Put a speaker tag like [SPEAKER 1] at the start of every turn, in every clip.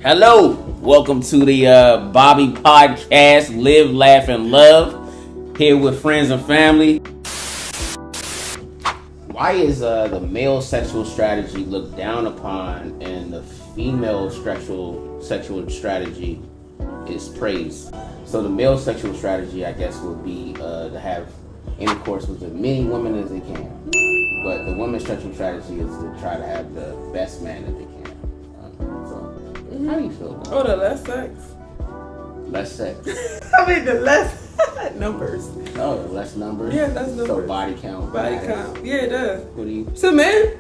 [SPEAKER 1] Hello, welcome to the Bobby Podcast, Live, Laugh, and Love. Here with friends and family. Why is the male sexual strategy looked down upon and the female sexual strategy is praised? So the male sexual strategy, I guess, would be to have intercourse with as many women as they can. But the women's sexual strategy is to try to have the best man that they can. How do you feel about
[SPEAKER 2] the less sex.
[SPEAKER 1] Less sex?
[SPEAKER 2] I mean, the less numbers.
[SPEAKER 1] Oh, the less numbers?
[SPEAKER 2] Yeah, less numbers.
[SPEAKER 1] So body count?
[SPEAKER 2] Body count. Yeah, it does.
[SPEAKER 1] What do you...
[SPEAKER 2] So, men?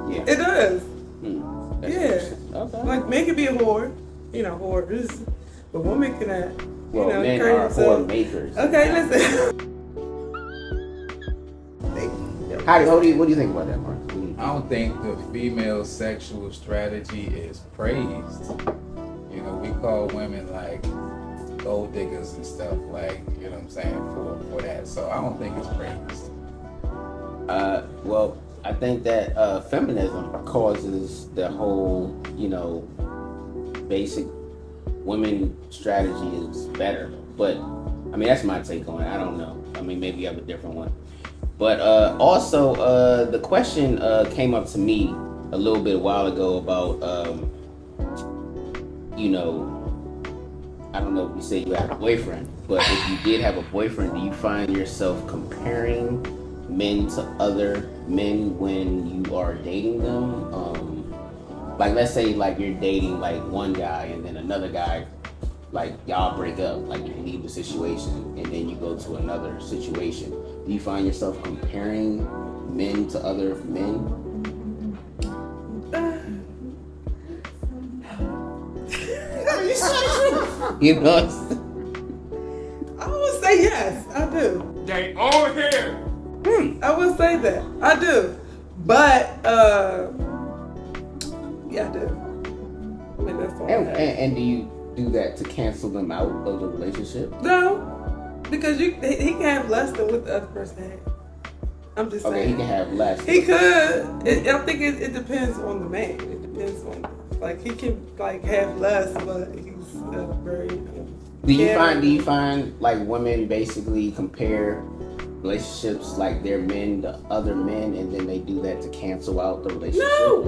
[SPEAKER 1] Yeah.
[SPEAKER 2] It does.
[SPEAKER 1] Yeah. Okay.
[SPEAKER 2] Like, men can be a whore. You know, whores. But women can have,
[SPEAKER 1] men are whore makers.
[SPEAKER 2] Okay, listen.
[SPEAKER 1] What do you think about that, Mark?
[SPEAKER 3] I don't think the female sexual strategy is praised. You know, we call women like gold diggers and stuff, like, you know what I'm saying, for that. So I don't think it's praised.
[SPEAKER 1] Well, I think that feminism causes the whole, basic women strategy is better. But, I mean, that's my take on it. I don't know. I mean, maybe you have a different one. But also, the question came up to me a little bit a while ago about, I don't know if you say you have a boyfriend, but if you did have a boyfriend, do you find yourself comparing men to other men when you are dating them? Like, let's say, like, you're dating, like, one guy and then another guy, like, y'all break up, like, you leave the situation and then you go to another situation. Do you find yourself comparing men to other men? You know?
[SPEAKER 2] I would say yes, I do.
[SPEAKER 3] They all here.
[SPEAKER 2] I would say that. I do. But, yeah, I do. I mean, that's all.
[SPEAKER 1] And do you do that to cancel them out of the relationship?
[SPEAKER 2] No. Because he can have less than what the other person had. I'm just saying.
[SPEAKER 1] Okay, he can have less.
[SPEAKER 2] He could. I think it depends on the man. It depends on, like, he can, like, have less, but he's very.
[SPEAKER 1] Do you find like women basically compare relationships like their men to other men, and then they do that to cancel out the relationship?
[SPEAKER 2] No.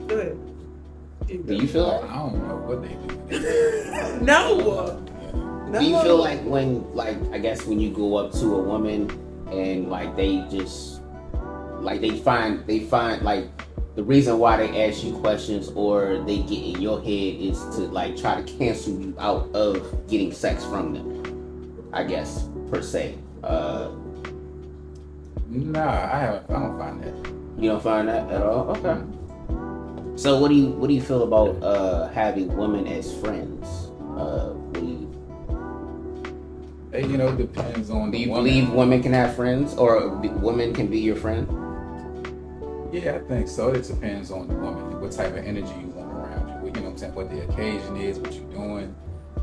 [SPEAKER 2] Go ahead.
[SPEAKER 1] Do you feel like?
[SPEAKER 3] I don't know what they do.
[SPEAKER 2] No.
[SPEAKER 1] Do you feel like when, like, I guess when you go up to a woman and like they just like they find like the reason why they ask you questions or they get in your head is to like try to cancel you out of getting sex from them, I guess, per se.
[SPEAKER 3] Nah, I don't find that.
[SPEAKER 1] You don't find that at all? Okay. So what do you feel about having women as friends?
[SPEAKER 3] It depends on.
[SPEAKER 1] Do you believe women can have friends, or women can be your friend?
[SPEAKER 3] Yeah, I think so. It depends on the woman, what type of energy you want around you. You know what I'm saying? What the occasion is, what you're doing.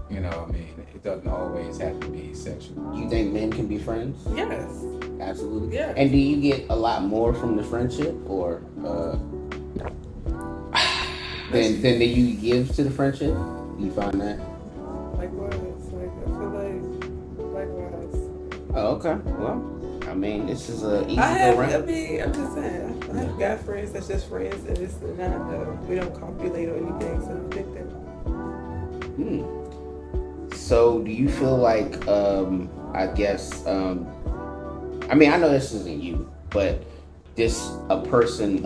[SPEAKER 3] You know, I mean, it doesn't always have to be sexual.
[SPEAKER 1] You think men can be friends?
[SPEAKER 2] Yes.
[SPEAKER 1] Absolutely.
[SPEAKER 2] Yeah.
[SPEAKER 1] And do you get a lot more from the friendship, or than you give to the friendship? Do you find that?
[SPEAKER 2] Likewise. Like, I feel like likewise.
[SPEAKER 1] Oh, okay. Well, I mean, this is a easy
[SPEAKER 2] I'm
[SPEAKER 1] round.
[SPEAKER 2] just saying. I have guy friends that's just friends, and it's not. We don't copulate or anything, so I think that.
[SPEAKER 1] So, do you feel like, I guess, I mean, I know this isn't you, but just a person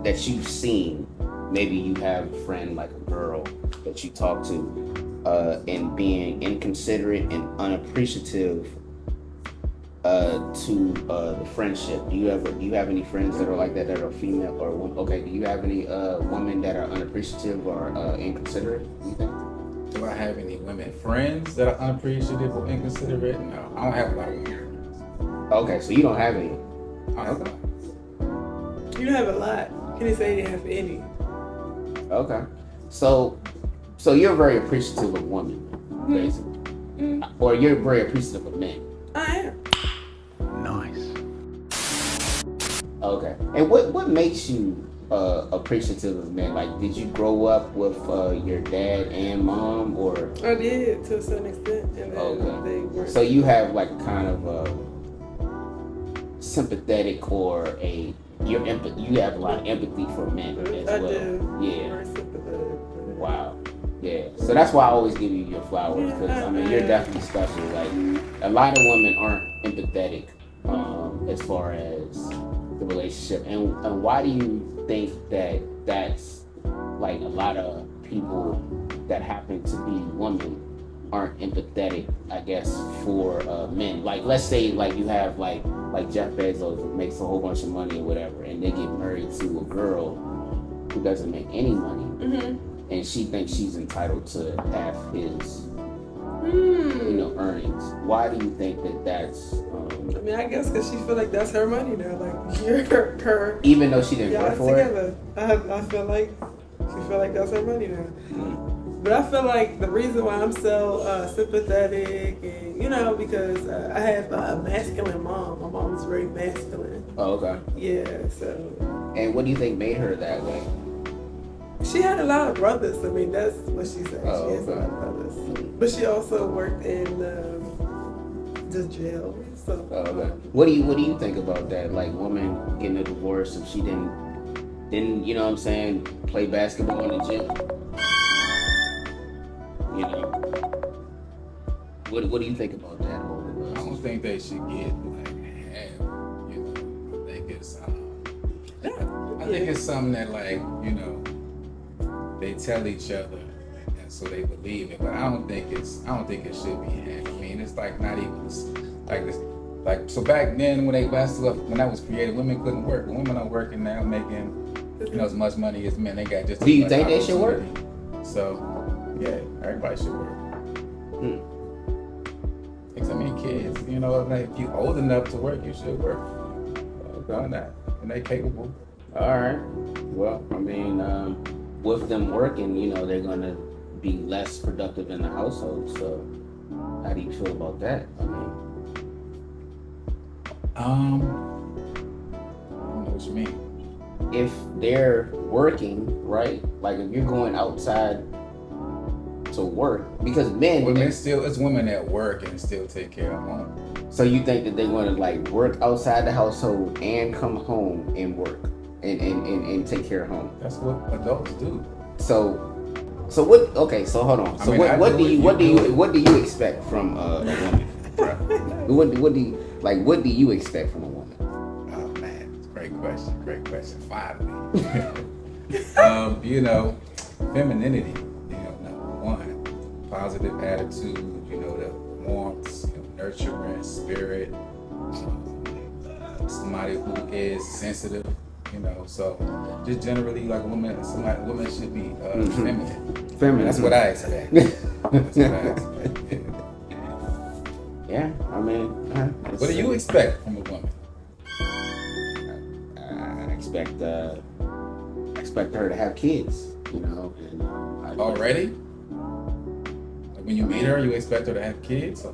[SPEAKER 1] that you've seen, maybe you have a friend like a girl that you talk to, and being inconsiderate and unappreciative to the friendship. Do you have any friends that are like that are female or women? Okay, do you have any women that are unappreciative or inconsiderate, do you think?
[SPEAKER 3] Do I have any women friends that are unappreciative or inconsiderate? No, I don't have a lot of women friends.
[SPEAKER 1] Okay, so you don't have any.
[SPEAKER 3] I don't have a lot.
[SPEAKER 2] You don't have a lot. Can you say you have any?
[SPEAKER 1] Okay, so you're very appreciative of women, basically, or you're very appreciative of men.
[SPEAKER 2] I am.
[SPEAKER 1] Okay. And what makes you appreciative of men? Like, did you grow up with your dad and mom, or?
[SPEAKER 2] I did to a certain extent, and then
[SPEAKER 1] Okay.
[SPEAKER 2] they weren't.
[SPEAKER 1] So you have like kind of a sympathetic or you have a lot of empathy for men as
[SPEAKER 2] I
[SPEAKER 1] well.
[SPEAKER 2] do.
[SPEAKER 1] Yeah.
[SPEAKER 2] Very sympathetic.
[SPEAKER 1] Wow. Yeah. So that's why I always give you your flowers, because I mean you're
[SPEAKER 2] Yeah.
[SPEAKER 1] definitely special. Like a lot of women aren't empathetic as far as the relationship. And why do you think that that's like a lot of people that happen to be women aren't empathetic, I guess, for men? Like let's say like you have like Jeff Bezos who makes a whole bunch of money or whatever, and they get married to a girl who doesn't make any money, and she thinks she's entitled to have his earnings. Why do you think that that's
[SPEAKER 2] I mean, I guess because she feel like that's her money now. Like you're her.
[SPEAKER 1] even though she didn't
[SPEAKER 2] Y'all
[SPEAKER 1] work for it?
[SPEAKER 2] together. I feel like she feel like that's her money now.
[SPEAKER 1] Mm.
[SPEAKER 2] But I feel like the reason why I'm so sympathetic, and because I have a masculine mom. My mom is very masculine.
[SPEAKER 1] Oh, okay.
[SPEAKER 2] Yeah, so
[SPEAKER 1] And what do you think made her that way?
[SPEAKER 2] she had a lot of brothers. I mean, that's what she said.
[SPEAKER 1] Oh,
[SPEAKER 2] She has a
[SPEAKER 1] okay.
[SPEAKER 2] lot of brothers. But she also worked in the jail. So
[SPEAKER 1] Oh, okay. What do you think about that? Like woman getting a divorce if she didn't you know what I'm saying, play basketball in the gym? You know. What do you think about that whole
[SPEAKER 3] I don't think they should get like half. I think it's it's something that like they tell each other, and so they believe it. But I don't think it should be half. I mean, it's like not even like this. Like so back then when that was created, women couldn't work. Women are working now, making as much money as men. They got just.
[SPEAKER 1] Do you think they should work?
[SPEAKER 3] So yeah, everybody should work. Because I mean, kids, like if you're old enough to work, you should work. Done that, and they capable.
[SPEAKER 1] All right. Well, I mean, with them working, they're gonna be less productive in the household. So, how do you feel about that? I mean,
[SPEAKER 3] I don't know what you mean.
[SPEAKER 1] if they're working, right? Like if you're going outside to work, because men,
[SPEAKER 3] It's women that work and still take care of home.
[SPEAKER 1] so you think that they want to like work outside the household and come home and work and take care of home.
[SPEAKER 3] That's what adults do.
[SPEAKER 1] So what? Okay, so hold on. So what do you expect from a woman? What do you expect from a woman?
[SPEAKER 3] Oh man, great question. Finally, femininity. Number one, positive attitude. The warmth, nurturing spirit. Somebody who is sensitive. So just generally like women should be feminine.
[SPEAKER 1] Feminine.
[SPEAKER 3] That's what I expect.
[SPEAKER 1] Yeah, I mean,
[SPEAKER 3] What do you expect from a woman?
[SPEAKER 1] I expect her to have kids.
[SPEAKER 3] Already? Like when you meet her, you expect her to have kids?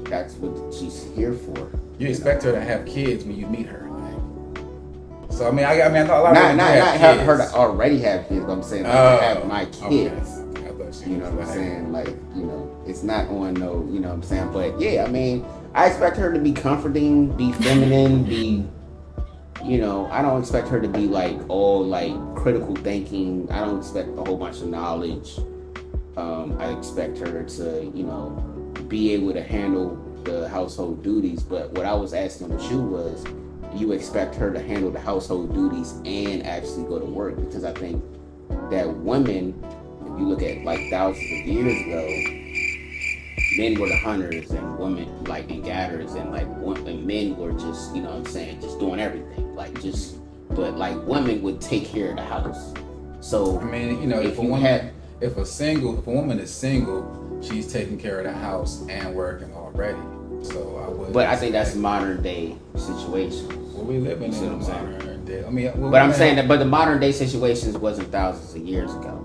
[SPEAKER 1] That's what she's here for.
[SPEAKER 3] You expect her to have kids when you meet her. Like. So I mean, I know a lot of
[SPEAKER 1] Not
[SPEAKER 3] women
[SPEAKER 1] have
[SPEAKER 3] kids.
[SPEAKER 1] her to already have kids. But I'm saying like, to have my kids.
[SPEAKER 3] Okay. I thought
[SPEAKER 1] You know what I'm saying? Like, it's not on no, you know what I'm saying? But yeah, I mean, I expect her to be comforting, be feminine, I don't expect her to be like all like critical thinking. I don't expect a whole bunch of knowledge. I expect her to, be able to handle the household duties. But what I was asking with you was, do you expect her to handle the household duties and actually go to work? Because I think that women, if you look at like thousands of years ago, men were the hunters and women like and gatherers, and like and men were just, just doing everything. But like women would take care of the house. So
[SPEAKER 3] I mean, if a woman is single, she's taking care of the house and working already. So I would.
[SPEAKER 1] But I think that's modern day situation.
[SPEAKER 3] Well, we live in
[SPEAKER 1] See what I'm
[SPEAKER 3] modern day. I mean,
[SPEAKER 1] But I'm saying that, but the modern day situations wasn't thousands of years ago.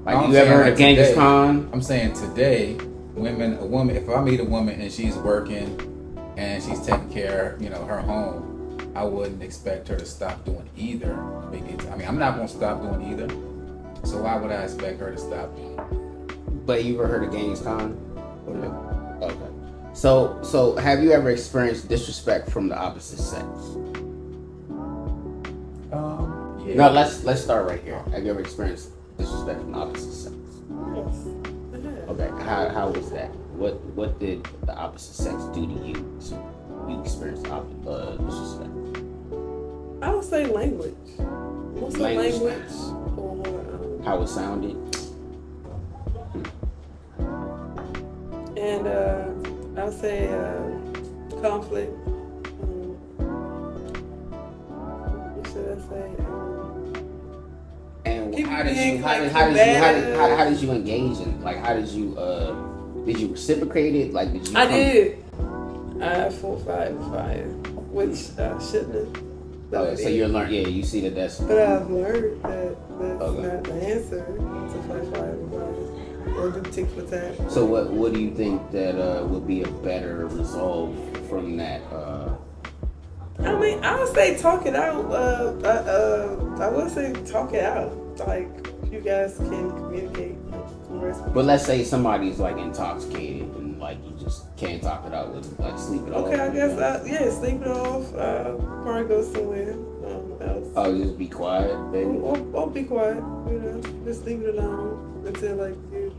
[SPEAKER 1] Like,
[SPEAKER 3] I'm
[SPEAKER 1] you ever
[SPEAKER 3] saying,
[SPEAKER 1] heard of Genghis
[SPEAKER 3] today,
[SPEAKER 1] Khan?
[SPEAKER 3] I'm saying today, a woman, if I meet a woman and she's working and she's taking care of, her home, I wouldn't expect her to stop doing either. I mean, I'm not gonna stop doing either. So why would I expect her to stop doing it?
[SPEAKER 1] But you ever heard of Genghis Khan? Okay. So have you ever experienced disrespect from the opposite sex?
[SPEAKER 3] Yeah.
[SPEAKER 1] No, let's start right here. Have you ever experienced disrespect from the opposite sex?
[SPEAKER 2] Yes. I have.
[SPEAKER 1] Okay, how was that? What did the opposite sex do to you? So you experienced disrespect.
[SPEAKER 2] I would say language. Mostly language or
[SPEAKER 1] How it sounded.
[SPEAKER 2] and I would say conflict. What should I say?
[SPEAKER 1] And
[SPEAKER 2] People
[SPEAKER 1] how did
[SPEAKER 2] being,
[SPEAKER 1] you
[SPEAKER 2] like,
[SPEAKER 1] how did you engage in? Like, how did you reciprocate it? Like, did you?
[SPEAKER 2] I did. I full fire, which I shouldn't have.
[SPEAKER 1] So you're learning. Yeah, you see that's.
[SPEAKER 2] But I've learned that that's
[SPEAKER 1] Okay.
[SPEAKER 2] not the answer to fight for everybody or do tick for tat.
[SPEAKER 1] So what do you think that would be a better resolve from that?
[SPEAKER 2] I mean, I would say talk it out. I would say talk it out. Like you guys can communicate.
[SPEAKER 1] But let's say somebody's like intoxicated and like you just can't talk it out with like sleep it off.
[SPEAKER 2] Okay, I guess sleep it off. Probably go somewhere else.
[SPEAKER 1] Oh, just be quiet, baby.
[SPEAKER 2] Or be quiet. Just leave it alone until like you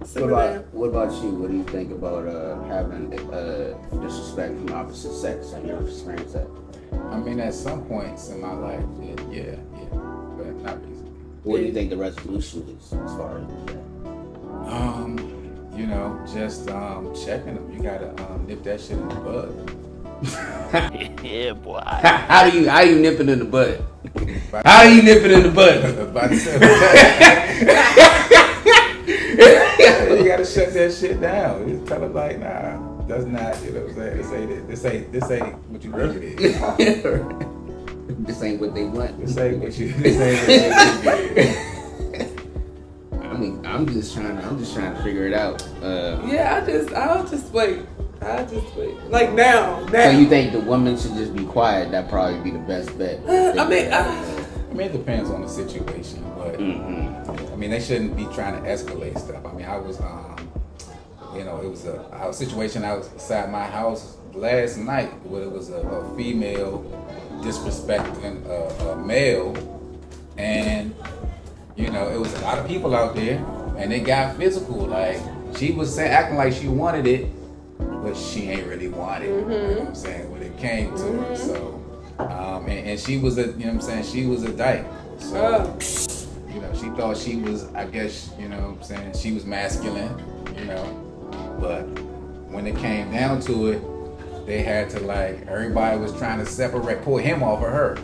[SPEAKER 2] simmer down.
[SPEAKER 1] What about you? What do you think about having disrespect from the opposite sex? Have you ever experienced that?
[SPEAKER 3] I mean, at some points in my life, yeah, but not recently.
[SPEAKER 1] What do you think the resolution is as far as that?
[SPEAKER 3] Just checking them. You gotta nip that shit in the bud.
[SPEAKER 4] Yeah, boy.
[SPEAKER 1] How do you nip it in the bud? How do you nip it in the bud?
[SPEAKER 3] About to say, you gotta shut that shit down. You tell them like, nah, that's not. You know what I'm saying? This ain't what you think it is.
[SPEAKER 1] This ain't what they want.
[SPEAKER 3] This ain't what you think.
[SPEAKER 1] I mean, I'm just trying to figure it out.
[SPEAKER 2] Yeah, I'll just wait. Like now.
[SPEAKER 1] So you think the woman should just be quiet? That'd probably be the best bet.
[SPEAKER 2] I mean,
[SPEAKER 3] I mean, it depends on the situation, but I mean, they shouldn't be trying to escalate stuff. I mean, I was, it was a situation outside my house last night where it was a female disrespecting a male, and it was a lot of people out there, and it got physical. Like she was acting like she wanted it, but she ain't really want it. You know what I'm saying? When it came to it, so. And she was she was a dyke. So, she thought she was, I guess, she was masculine, but when it came down to it, they had to everybody was trying to pull him off of her,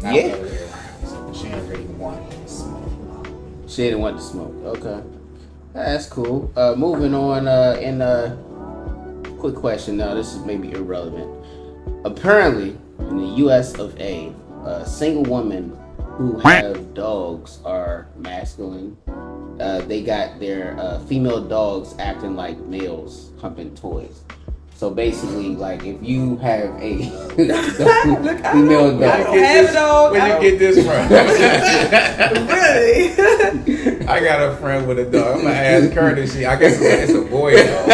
[SPEAKER 3] Not
[SPEAKER 1] Yeah.
[SPEAKER 3] the other way around. So she didn't really want to smoke.
[SPEAKER 1] She didn't want to smoke. Okay, that's cool. Moving on. Quick question. Now, this is maybe irrelevant. Apparently, in the U.S. of A., single women who have dogs are masculine. They got their female dogs acting like males humping toys. So basically, if you have a female
[SPEAKER 2] I
[SPEAKER 1] dog,
[SPEAKER 2] don't have it all.
[SPEAKER 3] Where you get this from?
[SPEAKER 2] Really?
[SPEAKER 3] I got a friend with a dog. I'm gonna ask her. I guess it's a boy dog.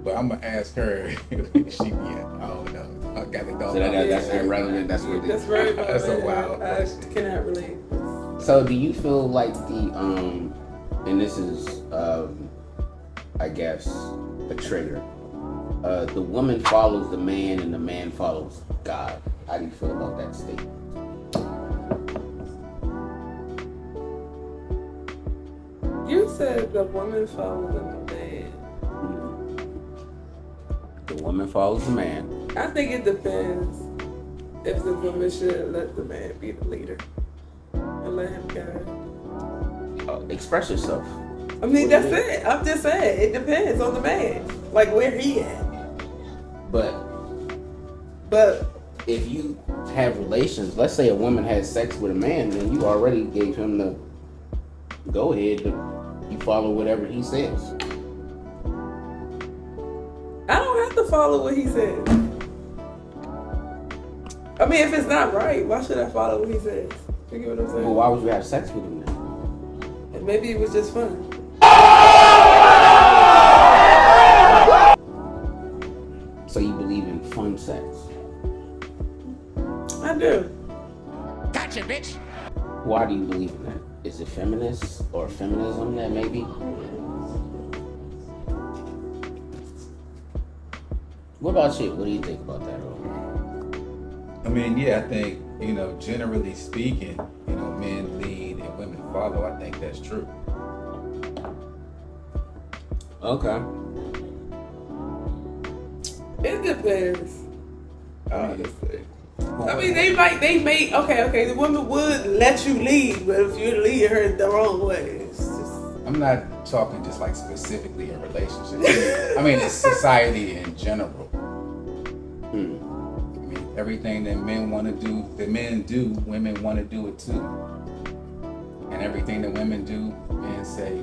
[SPEAKER 3] But I'm gonna ask her if she be at. I don't know. I got the dog.
[SPEAKER 1] so that's irrelevant. That's what.
[SPEAKER 2] That's very
[SPEAKER 3] That's a wild
[SPEAKER 2] I
[SPEAKER 3] question.
[SPEAKER 2] cannot relate.
[SPEAKER 1] So do you feel like and this is I guess a trigger. The woman follows the man and the man follows God. How do you feel about that statement?
[SPEAKER 2] You said the woman follows the man.
[SPEAKER 1] The woman follows the man.
[SPEAKER 2] I think it depends if the woman should let the man be the leader and let him guide.
[SPEAKER 1] Express yourself.
[SPEAKER 2] I mean, that's it. I'm just saying, it depends on the man, like where he at.
[SPEAKER 1] But if you have relations, let's say a woman has sex with a man, then you already gave him the go ahead. You follow whatever he says.
[SPEAKER 2] follow what he says? I mean, if it's not right, why should I follow what he says? You get what I'm saying?
[SPEAKER 1] Well, why would you have sex with him then?
[SPEAKER 2] And maybe it was just fun.
[SPEAKER 1] So you believe in fun sex?
[SPEAKER 2] I do.
[SPEAKER 4] Gotcha, bitch.
[SPEAKER 1] Why do you believe in that? Is it feminist or feminism that maybe? What about you? What do you think about that?
[SPEAKER 3] I mean, yeah, I think, you know, generally speaking, you know, men lead and women follow. I think that's true.
[SPEAKER 1] Okay.
[SPEAKER 2] It depends.
[SPEAKER 3] Honestly.
[SPEAKER 2] I mean, they may, okay, the woman would let you lead, but if you're leading her the wrong way, it's just.
[SPEAKER 3] I'm not talking just like specifically in relationships. I mean, it's society in general. I mean, everything that men want to do, that men do, women want to do it too. And everything that women do, men say,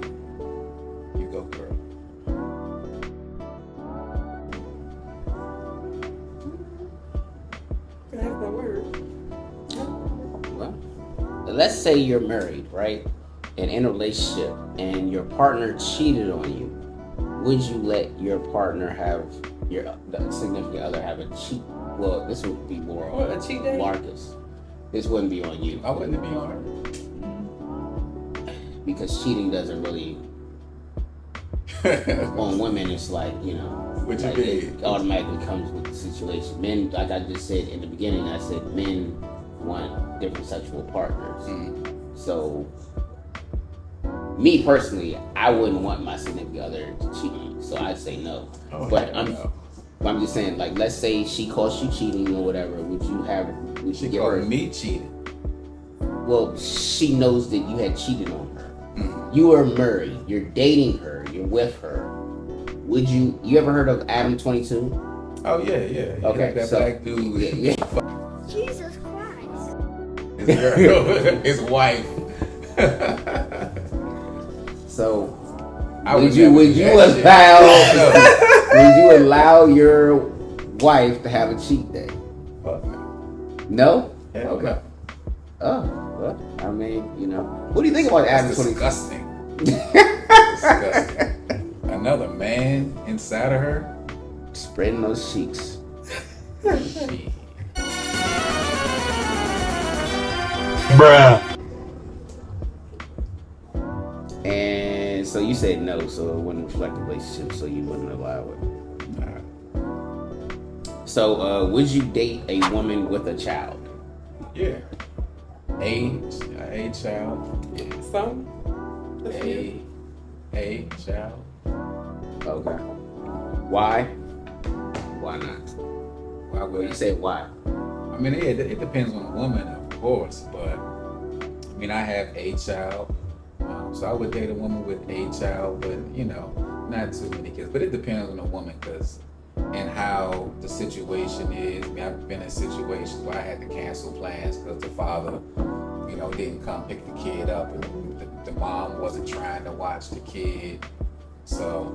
[SPEAKER 3] you go girl.
[SPEAKER 2] That's the word.
[SPEAKER 1] Well, let's say you're married, right? And in a relationship, and your partner cheated on you. Would you let your partner have the significant other have a cheat? Well, this would be more
[SPEAKER 2] What,
[SPEAKER 1] on
[SPEAKER 2] a cheat day?
[SPEAKER 1] Marcus. This wouldn't be on you
[SPEAKER 3] I wouldn't be on her.
[SPEAKER 1] because cheating doesn't really on women. It's like, you know,
[SPEAKER 3] What you
[SPEAKER 1] like
[SPEAKER 3] mean?
[SPEAKER 1] it automatically comes with the situation. Men, like I just said in the beginning, I said men want different sexual partners. So, me personally, I wouldn't want my significant other to cheat on me, so I'd say no. But I'm just saying, like, let's say she calls you cheating or whatever. Would you
[SPEAKER 3] She
[SPEAKER 1] give her?
[SPEAKER 3] called me cheating.
[SPEAKER 1] Well, she knows that you had cheated on her. You are married. You're dating her. You're with her. Would you ever heard of Adam 22?
[SPEAKER 3] Oh yeah, yeah.
[SPEAKER 1] Okay,
[SPEAKER 3] That
[SPEAKER 1] so-
[SPEAKER 3] black dude.
[SPEAKER 1] Yeah.
[SPEAKER 5] Jesus Christ.
[SPEAKER 3] His girl, his wife.
[SPEAKER 1] So,
[SPEAKER 3] I
[SPEAKER 1] would
[SPEAKER 3] would
[SPEAKER 1] you
[SPEAKER 3] never do that
[SPEAKER 1] allow?
[SPEAKER 3] shit.
[SPEAKER 1] Would you allow your wife to have a cheat day?
[SPEAKER 3] Fuck no.
[SPEAKER 1] No.
[SPEAKER 3] Hell
[SPEAKER 1] Okay.
[SPEAKER 3] no.
[SPEAKER 1] Oh, well, I mean, you know, what do you think about Adam
[SPEAKER 3] That's
[SPEAKER 1] 22?
[SPEAKER 3] disgusting. Disgusting. Another man inside of her.
[SPEAKER 1] Spreading those cheeks.
[SPEAKER 3] Shit.
[SPEAKER 4] Bruh.
[SPEAKER 1] And so you said no, so it wouldn't reflect the relationship, so you wouldn't allow it.
[SPEAKER 3] Nah.
[SPEAKER 1] So, would you date a woman with a child?
[SPEAKER 3] Yeah. A child. Yeah.
[SPEAKER 2] Some?
[SPEAKER 3] A child.
[SPEAKER 1] Okay. Why? Why not?
[SPEAKER 3] Why
[SPEAKER 1] Well,
[SPEAKER 3] would
[SPEAKER 1] you say why?
[SPEAKER 3] I mean, it depends on the woman, of course, but I mean, I have a child, so I would date a woman with a child, but you know, not too many kids. But it depends on the woman, and how the situation is. I mean, I've been in situations where I had to cancel plans because the father, you know, didn't come pick the kid up, and the mom wasn't trying to watch the kid. So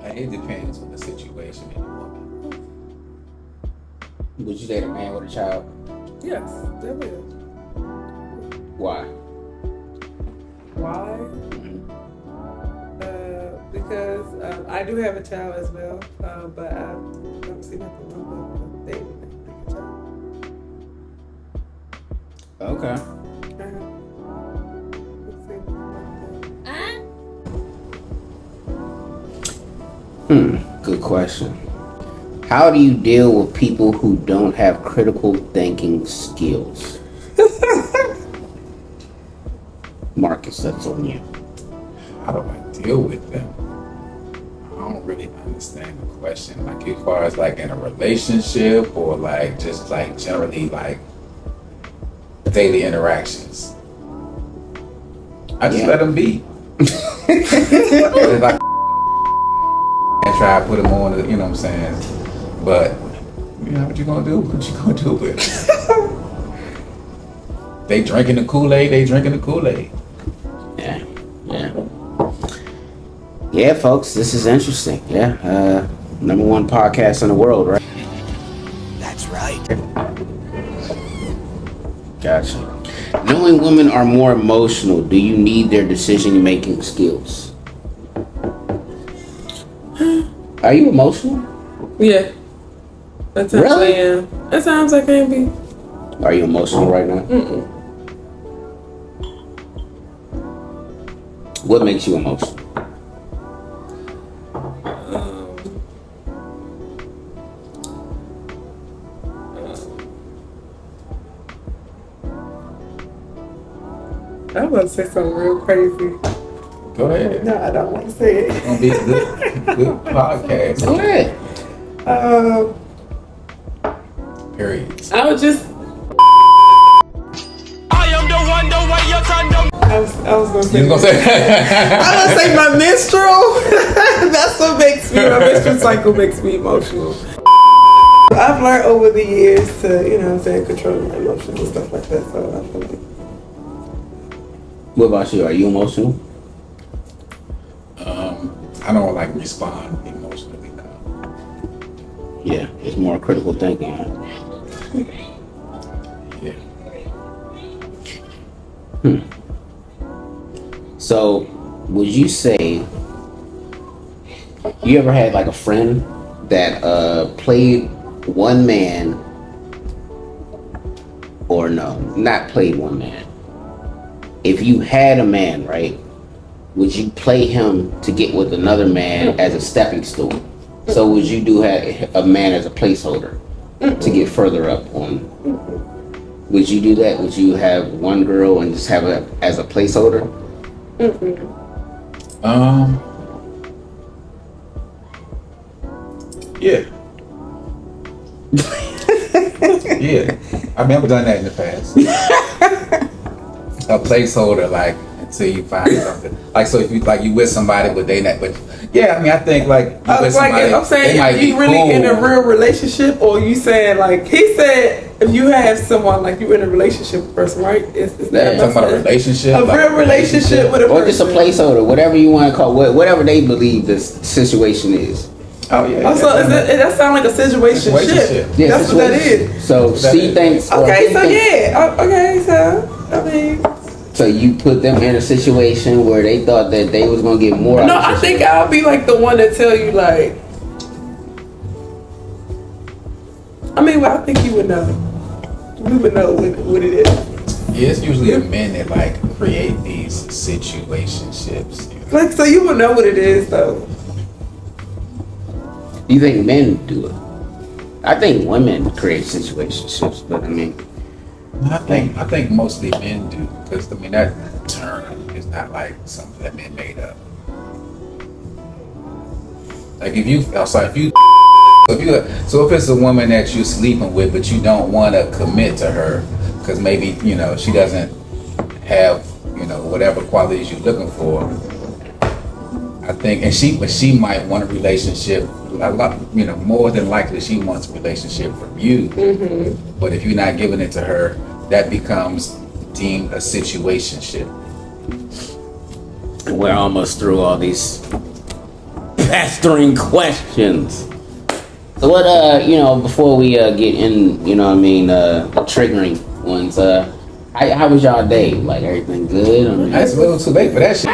[SPEAKER 3] it depends on the situation and the woman.
[SPEAKER 1] Would you date a man with a child?
[SPEAKER 2] Yes, there will.
[SPEAKER 1] Why?
[SPEAKER 2] Why? Because I do have a child as well, but I don't see nothing wrong with dating a child.
[SPEAKER 1] Okay. Good question. How do you deal with people who don't have critical thinking skills? Marcus, that's on you.
[SPEAKER 3] How do I deal with them? I don't really understand the question. Like as far as like in a relationship or like just like generally like daily interactions. I just let them be. If I and try to put them on, you know what I'm saying? But you know what you gonna do? What you gonna do with it? They drinking the Kool-Aid, they drinking the Kool-Aid.
[SPEAKER 1] Yeah, folks, this is interesting. Yeah, #1 podcast in the world, right?
[SPEAKER 4] That's right.
[SPEAKER 1] Gotcha. Knowing women are more emotional, do you need their decision-making skills? Are you emotional?
[SPEAKER 2] Yeah. At times
[SPEAKER 1] Really?
[SPEAKER 2] I am. At times I can be.
[SPEAKER 1] Are you emotional right now? What makes you emotional?
[SPEAKER 2] I was about to say something real crazy.
[SPEAKER 3] Go ahead.
[SPEAKER 2] No, I don't want to say
[SPEAKER 3] It's
[SPEAKER 2] it.
[SPEAKER 3] gonna be a good podcast.
[SPEAKER 1] Go ahead.
[SPEAKER 3] Period.
[SPEAKER 2] I was just.
[SPEAKER 4] I am the one, the way your son don't.
[SPEAKER 2] I was gonna say.
[SPEAKER 3] You was gonna say?
[SPEAKER 2] I was gonna say my menstrual. That's what makes me. My menstrual cycle makes me emotional. I've learned over the years to, you know what I'm saying, control my emotions and stuff like that. So I feel like.
[SPEAKER 1] What about you? Are you emotional?
[SPEAKER 3] I don't like respond emotionally now.
[SPEAKER 1] Yeah, it's more critical thinking. Huh?
[SPEAKER 3] Yeah.
[SPEAKER 1] So, would you say you ever had like a friend that played one man, or no, not played one man? If you had a man, right, would you play him to get with another man as a stepping stool? So would you do have a man as a placeholder to get further up on? Would you do that? Would you have one girl and just have it as a placeholder?
[SPEAKER 3] Yeah. Yeah. I mean, I've done that in the past. A placeholder, like, until you find something. Like, so if you like you with somebody, but they not. But yeah, I mean, I think like you
[SPEAKER 2] I
[SPEAKER 3] with
[SPEAKER 2] was like,
[SPEAKER 3] somebody,
[SPEAKER 2] I'm saying,
[SPEAKER 3] they might
[SPEAKER 2] if
[SPEAKER 3] be
[SPEAKER 2] you really
[SPEAKER 3] cool.
[SPEAKER 2] in a real relationship, or you saying like he said, if you have someone like you in a relationship with a person, right? Is
[SPEAKER 1] Yeah.
[SPEAKER 2] that
[SPEAKER 3] Talking about a relationship,
[SPEAKER 2] A
[SPEAKER 3] like
[SPEAKER 2] real relationship with a
[SPEAKER 1] Or just a
[SPEAKER 2] person.
[SPEAKER 1] placeholder, whatever you want to call whatever they believe the situation is.
[SPEAKER 3] Oh yeah.
[SPEAKER 2] Also,
[SPEAKER 3] yeah,
[SPEAKER 2] that sound like a situation
[SPEAKER 3] Situationship.
[SPEAKER 2] ship.
[SPEAKER 1] Yeah,
[SPEAKER 2] That's what that
[SPEAKER 1] situation.
[SPEAKER 2] is.
[SPEAKER 1] So
[SPEAKER 3] That
[SPEAKER 1] she
[SPEAKER 3] is.
[SPEAKER 1] thinks. or
[SPEAKER 2] Okay,
[SPEAKER 1] he
[SPEAKER 2] so
[SPEAKER 1] thinks-
[SPEAKER 2] yeah. Okay, so I mean,
[SPEAKER 1] So you put them in a situation where they thought that they was gonna get more.
[SPEAKER 2] no,
[SPEAKER 1] out of
[SPEAKER 2] I
[SPEAKER 1] the
[SPEAKER 2] think
[SPEAKER 1] situation.
[SPEAKER 2] I'll be like the one to tell you like. I mean, well, I think you would know. We would know what it is.
[SPEAKER 3] Yeah, it's usually the men that like create these situationships. You know?
[SPEAKER 2] Like, so you would know what it is, though.
[SPEAKER 1] You think men do it? I think women create situationships, but I mean,
[SPEAKER 3] I think mostly men do, because I mean that term is not like something that men made up. Like if it's a woman that you're sleeping with, but you don't want to commit to her, because maybe she doesn't have whatever qualities you're looking for. I think, but she might want a relationship. A lot, more than likely, she wants a relationship from you. Mm-hmm. But if you're not giving it to her, that becomes deemed a situationship.
[SPEAKER 1] we're almost through all these pestering questions. So what, before we get in, triggering ones, how was y'all day? Like, everything good? I mean,
[SPEAKER 3] It's a little too late for that shit.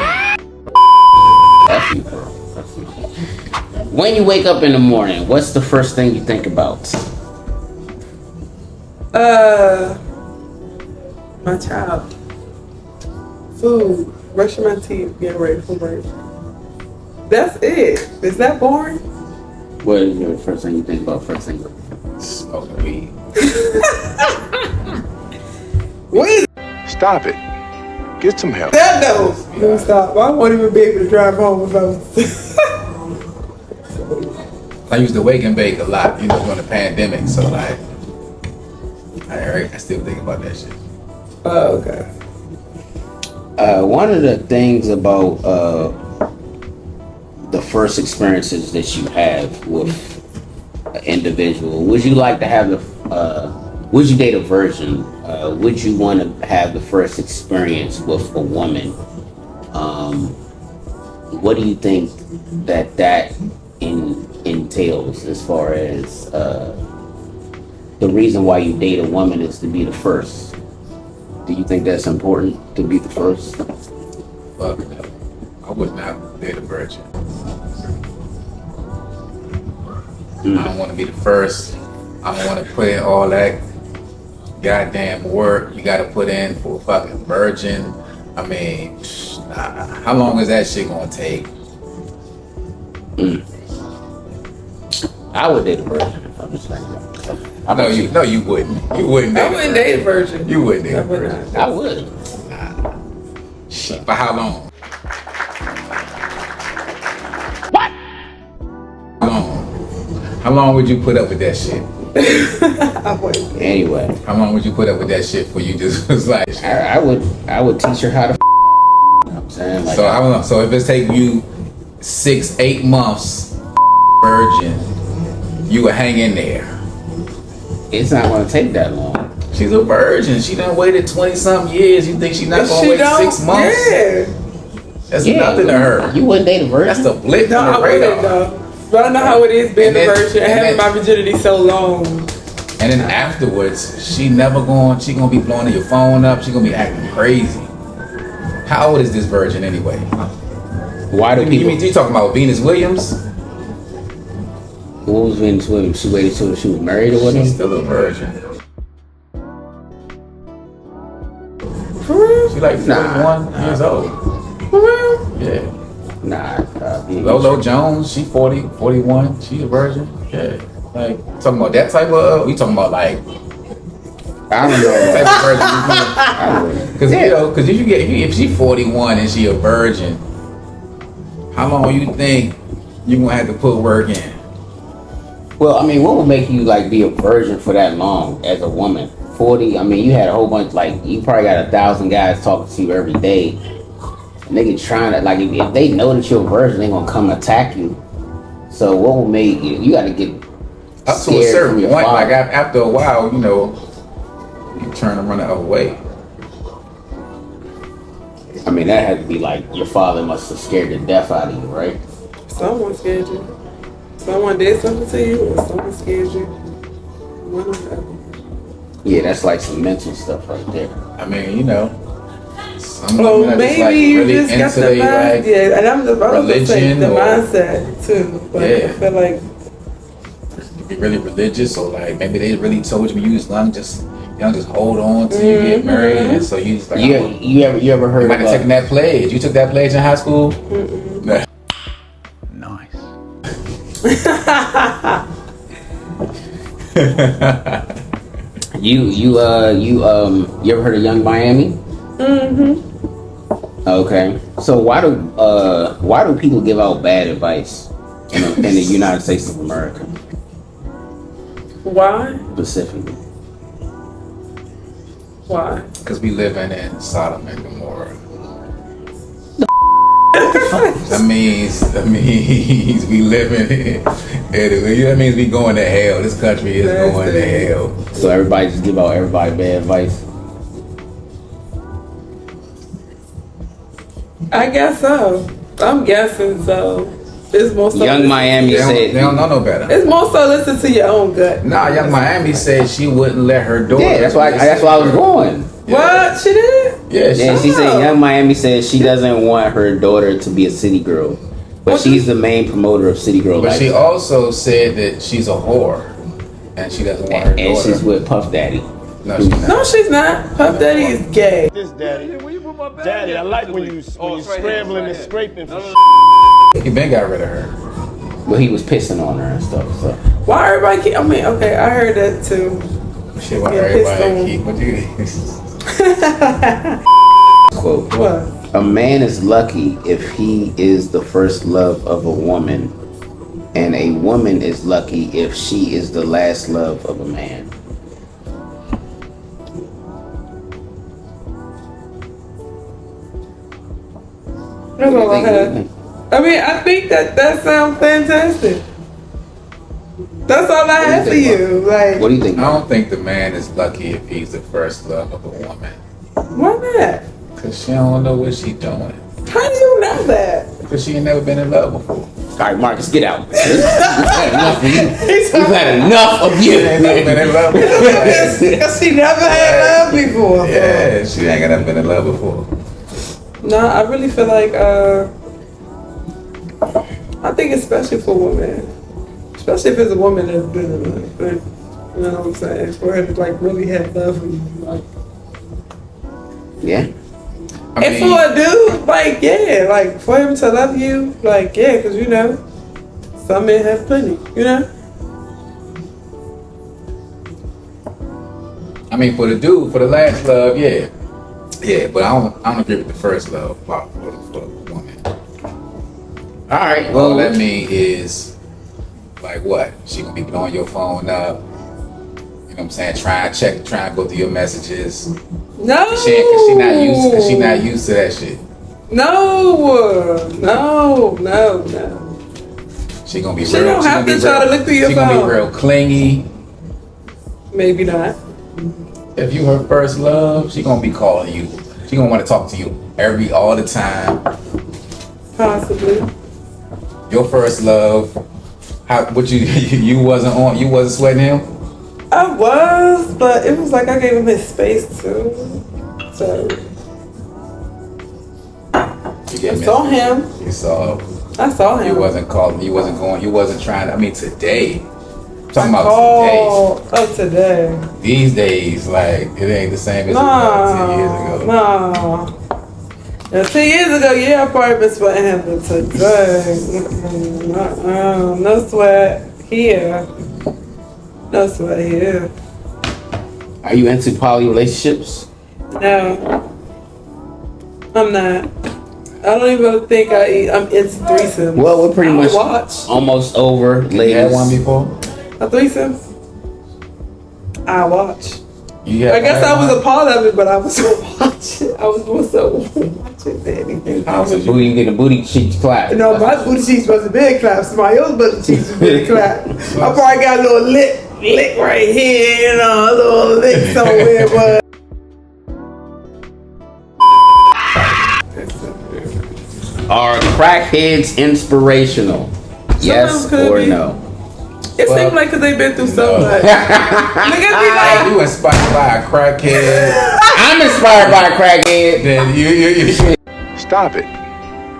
[SPEAKER 1] F you, bro. F you. When you wake up in the morning, what's the first thing you think about?
[SPEAKER 2] My child. Food. Brushing my teeth. Getting ready for work. That's it. Is that boring?
[SPEAKER 1] What is your first thing you think about? First thing.
[SPEAKER 3] Smoking weed.
[SPEAKER 2] What is
[SPEAKER 6] Stop it. Get some help.
[SPEAKER 2] that though? Let me stop. I won't even be able to drive home without.
[SPEAKER 3] I used to wake and bake a lot, during the pandemic. So like, I still think about that shit.
[SPEAKER 2] Oh, okay.
[SPEAKER 1] One of the things about the first experiences that you have with an individual, would you like to have would you date a virgin? Would you want to have the first experience with a woman? What do you think that entails? entails as far as the reason why you date a woman is to be the first. Do you think that's important to be the first?
[SPEAKER 3] Fuck no. I would not date a virgin. I don't want to be the first. I don't want to put in all that goddamn work you got to put in for a fucking virgin. I mean, how long is that shit gonna take?
[SPEAKER 1] I would date a virgin if I'm just saying that.
[SPEAKER 3] No, you wouldn't. You wouldn't.
[SPEAKER 2] I wouldn't date a virgin.
[SPEAKER 3] You wouldn't date
[SPEAKER 2] I
[SPEAKER 3] a
[SPEAKER 2] would
[SPEAKER 3] virgin.
[SPEAKER 2] not.
[SPEAKER 1] I would.
[SPEAKER 3] Shit. For how long?
[SPEAKER 1] What?
[SPEAKER 3] How long? How long would you put up with that shit?
[SPEAKER 2] I wouldn't.
[SPEAKER 1] Anyway,
[SPEAKER 3] How long would you put up with that shit for you just was like?
[SPEAKER 1] I would teach her how to. You know what I'm saying? Like,
[SPEAKER 3] So I don't know. So if it's taking you 6-8 months, virgin, you would hang in there.
[SPEAKER 1] it's not going to take that long.
[SPEAKER 3] She's a virgin. She done waited 20-something years. You think she not
[SPEAKER 2] If
[SPEAKER 3] gonna
[SPEAKER 2] she
[SPEAKER 3] wait
[SPEAKER 2] don't,
[SPEAKER 3] 6 months?
[SPEAKER 2] Yeah.
[SPEAKER 3] That's nothing to her.
[SPEAKER 1] You wouldn't date a virgin.
[SPEAKER 3] That's the blip
[SPEAKER 2] No,
[SPEAKER 3] on
[SPEAKER 2] I
[SPEAKER 3] the
[SPEAKER 2] wouldn't
[SPEAKER 3] radar.
[SPEAKER 2] though. But I know how it is being
[SPEAKER 3] And
[SPEAKER 2] a
[SPEAKER 3] then-
[SPEAKER 2] virgin and
[SPEAKER 3] and
[SPEAKER 2] having
[SPEAKER 3] then-
[SPEAKER 2] my virginity so long.
[SPEAKER 3] And then afterwards, she gonna be blowing your phone up. She gonna be acting crazy. How old is this virgin anyway?
[SPEAKER 1] Why do
[SPEAKER 3] You
[SPEAKER 1] people?
[SPEAKER 3] mean you talking about Venus Williams?
[SPEAKER 1] What was Venus Williams? She waited till she was married or whatever.
[SPEAKER 3] She's still a virgin.
[SPEAKER 2] For real?
[SPEAKER 3] She like 41
[SPEAKER 1] Nah.
[SPEAKER 3] years old.
[SPEAKER 2] For real?
[SPEAKER 3] Yeah.
[SPEAKER 1] Nah,
[SPEAKER 3] Lolo Jones, she 40, 41. She a virgin. Yeah. Like talking about that type of. We talking about like
[SPEAKER 1] I don't know.
[SPEAKER 3] type of virgin.
[SPEAKER 1] I wouldn't.
[SPEAKER 3] Because you know, because if she 41 and she a virgin, how long you think you gonna have to put work in?
[SPEAKER 1] Well, I mean, what would make you like be a virgin for that long as a woman? 40. I mean, you had a whole bunch. Like you probably got 1,000 guys talking to you every day. Nigga trying to like if they know that you're a virgin, they gonna come attack you. So what will make you? You got to get
[SPEAKER 3] Up to a
[SPEAKER 1] scared
[SPEAKER 3] certain
[SPEAKER 1] from your
[SPEAKER 3] point,
[SPEAKER 1] father.
[SPEAKER 3] like after a while, you know, you turn and run the other way.
[SPEAKER 1] I mean, that had to be like your father must have scared the death out of you, right?
[SPEAKER 2] Someone scared you. Someone did something to you or someone scared you. One of them.
[SPEAKER 1] Yeah, that's like some mental stuff right there.
[SPEAKER 3] I mean, you know, some
[SPEAKER 2] Oh,
[SPEAKER 3] women are just,
[SPEAKER 2] maybe
[SPEAKER 3] like,
[SPEAKER 2] you
[SPEAKER 3] really
[SPEAKER 2] just got
[SPEAKER 3] into
[SPEAKER 2] the
[SPEAKER 3] they,
[SPEAKER 2] mind.
[SPEAKER 3] like,
[SPEAKER 2] Yeah, and I'm just about to say
[SPEAKER 3] religion
[SPEAKER 2] the
[SPEAKER 3] or-
[SPEAKER 2] mindset too. But
[SPEAKER 3] Yeah.
[SPEAKER 2] I feel like
[SPEAKER 3] be really religious, or like maybe they really told you when you was young, just hold on till you get married, and so you just like,
[SPEAKER 1] You ever heard
[SPEAKER 3] you might have taken that pledge. You took that pledge in high school. Nah.
[SPEAKER 1] you ever heard of Young Miami? Mm-hmm. Okay. So why do people give out bad advice in the United States of America
[SPEAKER 2] why?
[SPEAKER 1] specifically?
[SPEAKER 2] Why?
[SPEAKER 3] Because we living in Sodom and Gomorrah. That means we living in, that means we going to hell. This country is
[SPEAKER 2] That's
[SPEAKER 3] going to
[SPEAKER 2] it.
[SPEAKER 3] hell.
[SPEAKER 1] So everybody just give out everybody bad advice.
[SPEAKER 2] I guess so. I'm guessing so. It's more so.
[SPEAKER 1] Young Miami
[SPEAKER 3] They
[SPEAKER 1] said.
[SPEAKER 3] don't know no better.
[SPEAKER 2] It's more so listen to your own gut.
[SPEAKER 3] Nah, Young Miami said she wouldn't let her daughter.
[SPEAKER 1] Yeah, that's why I was going.
[SPEAKER 2] What? She did?
[SPEAKER 3] Yeah,
[SPEAKER 1] Yeah, she said Young Miami said she doesn't want her daughter to be a city girl, but she's the main promoter of City Girl
[SPEAKER 3] but
[SPEAKER 1] Life.
[SPEAKER 3] she also said that she's a whore, and she doesn't want her
[SPEAKER 1] And
[SPEAKER 3] daughter.
[SPEAKER 1] she's with Puff Daddy.
[SPEAKER 3] No, she's not.
[SPEAKER 2] No, she's not. Puff Daddy is gay.
[SPEAKER 7] This daddy. Daddy, I like when you scrambling and scraping for
[SPEAKER 3] He been got rid of her.
[SPEAKER 1] Well, he was pissing on her and stuff. So
[SPEAKER 2] Why everybody keep, I mean, okay, I heard that too.
[SPEAKER 3] Shit, why
[SPEAKER 2] Yeah,
[SPEAKER 3] everybody
[SPEAKER 2] pissed
[SPEAKER 3] keep what you?
[SPEAKER 1] quote:
[SPEAKER 2] What?
[SPEAKER 1] "A man is lucky if he is the first love of a woman, and a woman is lucky if she is the last love of a man."
[SPEAKER 2] That's all I
[SPEAKER 1] What do you
[SPEAKER 2] had.
[SPEAKER 1] think?
[SPEAKER 2] I mean, I think that sounds fantastic. That's all I had for
[SPEAKER 1] think,
[SPEAKER 2] you. Like,
[SPEAKER 1] What do you think?
[SPEAKER 3] I don't think the man is lucky if he's the first love of a woman,
[SPEAKER 2] why not?
[SPEAKER 3] cause she don't know what she doing,
[SPEAKER 2] How do you know that?
[SPEAKER 3] cause she ain't never been in love before.
[SPEAKER 1] All right, Marcus, get out. enough of you. We've had enough of you.
[SPEAKER 3] She ain't never been in love before.
[SPEAKER 2] Because she never had love before. So.
[SPEAKER 3] Yeah, she ain't never been in love before.
[SPEAKER 2] No, I really feel like I think especially for women, especially if it's a woman that's been in love, like, you know what I'm saying? For her to like really have love for you, like.
[SPEAKER 1] Yeah.
[SPEAKER 2] And for a dude, like, yeah, like, for him to love you, like, yeah, because, you know, some men have plenty, you know?
[SPEAKER 3] I mean, for the dude, for the last love, yeah. Yeah, but I don't agree with the first love for the woman.
[SPEAKER 1] All right.
[SPEAKER 3] All
[SPEAKER 1] Well,
[SPEAKER 3] that mean is, like, what? She gonna be blowing your phone up. You know what I'm saying? Trying to go through your messages.
[SPEAKER 2] No.
[SPEAKER 3] Cause she not used to that shit.
[SPEAKER 2] No.
[SPEAKER 3] She gonna be
[SPEAKER 2] She
[SPEAKER 3] real.
[SPEAKER 2] don't have to try to look through your
[SPEAKER 3] She gonna
[SPEAKER 2] phone.
[SPEAKER 3] be real clingy.
[SPEAKER 2] Maybe not.
[SPEAKER 3] If you her first love, she gonna be calling you. She gonna want to talk to you all the time.
[SPEAKER 2] Possibly.
[SPEAKER 3] Your first love, you wasn't sweating him?
[SPEAKER 2] I was, but it was like I gave him his space too. So I saw him.
[SPEAKER 3] You saw.
[SPEAKER 2] I saw him.
[SPEAKER 3] You wasn't calling. You wasn't going. You wasn't trying. I mean, today. I'm talking about
[SPEAKER 2] today.
[SPEAKER 3] These days, like it ain't the same as it was 10 years ago.
[SPEAKER 2] No. Now, 10 years ago, yeah, I probably been sweating him, but today, no sweat here. No sweat here.
[SPEAKER 1] are you into poly relationships?
[SPEAKER 2] No, I'm not. I don't even think I'm into threesomes.
[SPEAKER 1] Well, we're pretty much
[SPEAKER 2] watch
[SPEAKER 1] almost over,
[SPEAKER 3] You
[SPEAKER 1] ladies.
[SPEAKER 3] had one before?
[SPEAKER 2] a threesome. I watch.
[SPEAKER 3] You
[SPEAKER 2] I guess I was a part of it, but I was watching. I was more so watching than anything.
[SPEAKER 1] So booty, you get a booty cheek clap.
[SPEAKER 2] No, my booty cheeks wasn't big clap. Somebody else's booty cheeks was big clap. I probably got a little lick right here, you know, a little lick somewhere, but.
[SPEAKER 1] Are crackheads inspirational? Yes
[SPEAKER 2] could
[SPEAKER 1] or
[SPEAKER 2] be.
[SPEAKER 1] no?
[SPEAKER 2] It seems like because they've been through so much. Niggas be like,
[SPEAKER 3] You inspired by a crackhead?
[SPEAKER 1] I'm inspired by a crackhead.
[SPEAKER 3] Then you
[SPEAKER 6] Stop it.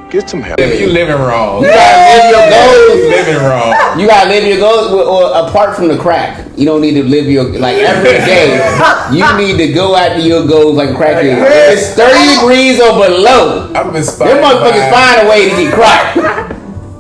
[SPEAKER 6] Get some help.
[SPEAKER 3] you living wrong.
[SPEAKER 1] You gotta live your goals.
[SPEAKER 3] You living wrong.
[SPEAKER 1] You gotta live your goals, or apart from the crack. You don't need to live your, like, every day. You need to go after your goals like a crackhead. If it's 30 degrees or below,
[SPEAKER 3] I'm inspired.
[SPEAKER 1] them motherfuckers
[SPEAKER 3] by-
[SPEAKER 1] find a way to get crack.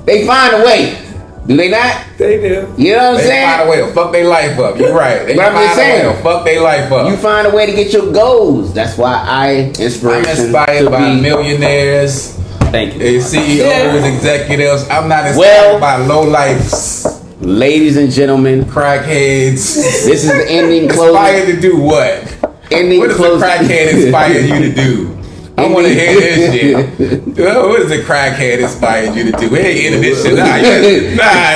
[SPEAKER 1] They find a way. Do they not?
[SPEAKER 2] they do.
[SPEAKER 1] You know what I'm
[SPEAKER 3] They
[SPEAKER 1] saying?
[SPEAKER 3] find a way to fuck their life up. You're right. They
[SPEAKER 1] But I'm
[SPEAKER 3] find
[SPEAKER 1] just
[SPEAKER 3] a way
[SPEAKER 1] saying.
[SPEAKER 3] to fuck their life up.
[SPEAKER 1] You find a way to get your goals. That's why
[SPEAKER 3] I'm
[SPEAKER 1] inspiration
[SPEAKER 3] inspired
[SPEAKER 1] to
[SPEAKER 3] by
[SPEAKER 1] be.
[SPEAKER 3] Millionaires,
[SPEAKER 1] Thank you.
[SPEAKER 3] CEOs, executives. I'm not inspired
[SPEAKER 1] Well-
[SPEAKER 3] by low lifes,
[SPEAKER 1] Ladies and gentlemen,
[SPEAKER 3] crackheads.
[SPEAKER 1] this is the ending closing.
[SPEAKER 3] Inspired to do what?
[SPEAKER 1] Ending
[SPEAKER 3] What does a
[SPEAKER 1] closing.
[SPEAKER 3] crackhead inspire you to do? I want to hear this shit. What does a crackhead inspire you to do? We ain't into this shit. Nah,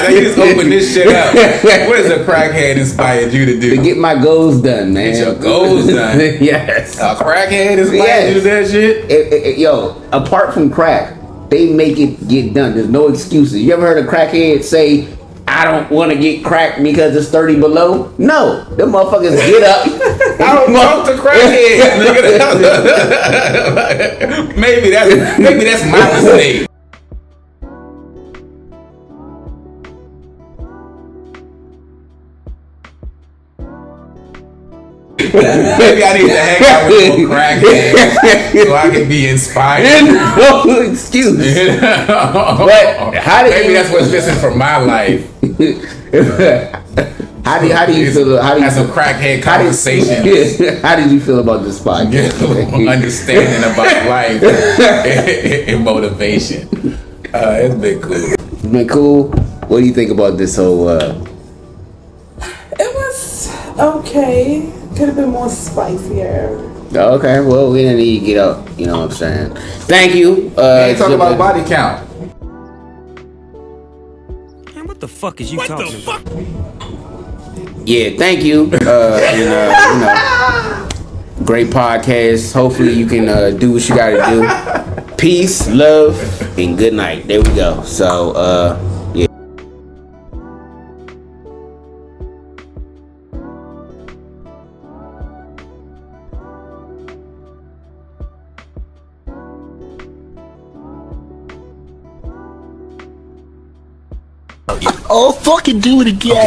[SPEAKER 3] you just open this shit up. What does a crackhead inspire you to do?
[SPEAKER 1] To get my goals done, man.
[SPEAKER 3] Get your goals done?
[SPEAKER 1] Yes.
[SPEAKER 3] A crackhead inspire
[SPEAKER 1] Yes.
[SPEAKER 3] you to do that shit?
[SPEAKER 1] Yo, apart from crack, they make it get done. There's no excuses. You ever heard a crackhead say, I don't want to get cracked because it's 30 below? No. Them motherfuckers get up.
[SPEAKER 3] I don't talk to crackheads, nigga. maybe that's my mistake. Maybe I need to hang out with more crackheads so I can be inspired.
[SPEAKER 1] No excuse. But how did
[SPEAKER 3] Maybe
[SPEAKER 1] you,
[SPEAKER 3] that's what's missing from my life.
[SPEAKER 1] how do you feel? How do you
[SPEAKER 3] Have some
[SPEAKER 1] feel?
[SPEAKER 3] crackhead conversations.
[SPEAKER 1] How did you feel about this podcast?
[SPEAKER 3] Understanding about life and motivation. It's been cool.
[SPEAKER 1] It's been cool. What do you think about this whole?
[SPEAKER 2] It was okay. Could have been more spicier.
[SPEAKER 1] Okay, well, we didn't need to get up. You know what I'm saying? Thank you.
[SPEAKER 3] Hey, talk about body count.
[SPEAKER 4] Man, what the fuck is you talking about?
[SPEAKER 1] Yeah, thank you. Great podcast. Hopefully, you can do what you got to do. Peace, love, and good night. There we go. So, yeah.
[SPEAKER 8] Oh, fucking do it again.